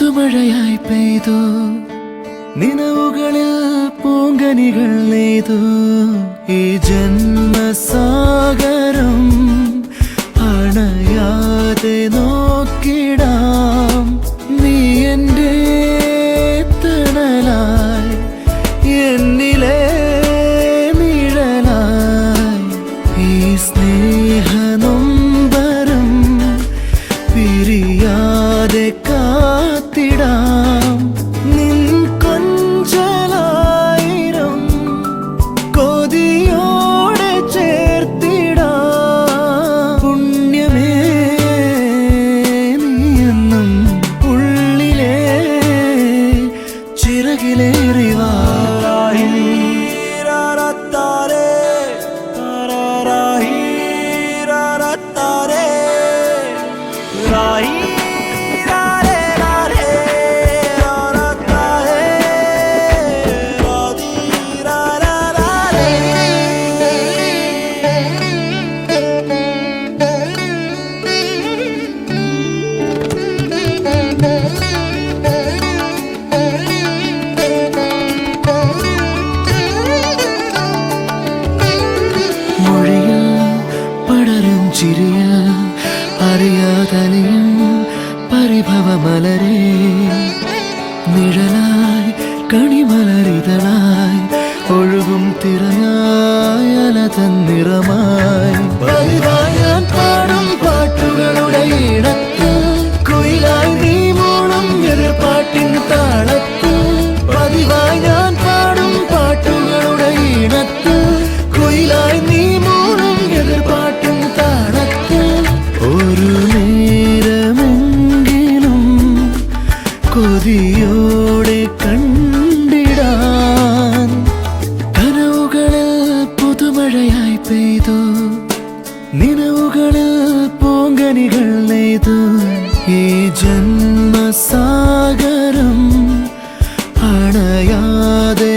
പുതുമഴയായി പെയ്തു നിലവുകളിൽ പൂങ്കനികൾ നെയ്തു ഈ ജന്മസാഗരം അണയാതെ നോക്കിടാം നീ എൻ്റെ തണലായി എന്നിലെ നിഴലായി ഈ സ്നേഹനൊമ്പരം പിരിയാതെ കാത്തിടാം നിൻ കൊഞ്ചലായിരം കൊതിയോടെ ചേർത്തിടാം പുണ്യമേ നീയെന്നും ഉള്ളിലെ ചിറകിലേറിവാ ചിരിയിൽ അറിയാതലിയും പരിഭവമലരേ നിഴലായി കണിമലരിതളായി ഒഴുകും തിരയായി അലതൻ നിറമായി പതിവായി ഞാൻ പാടും പാട്ടുകളുടെ ഇടത്ത് കുയിലായി നീ മൂളും എതിർപ്പാട്ടിൻ താളത്ത് പതിവായി ഞാൻ പാടും പാട്ടുകളുടെ ഇടത്ത് കുയിലായി നീ മൂളും എതിർപ്പാട്ടിൻ താളത്ത് ഒരു നേരമെങ്കിലും കൊതിയോടെ കണ്ടിടാൻ കനവുകളിൽ പുതുമഴയായി പെയ്തു നിലവുകളിൽ പൂങ്കനികൾ നെയ്തു ഈ ജന്മസാഗരം അണയാതെ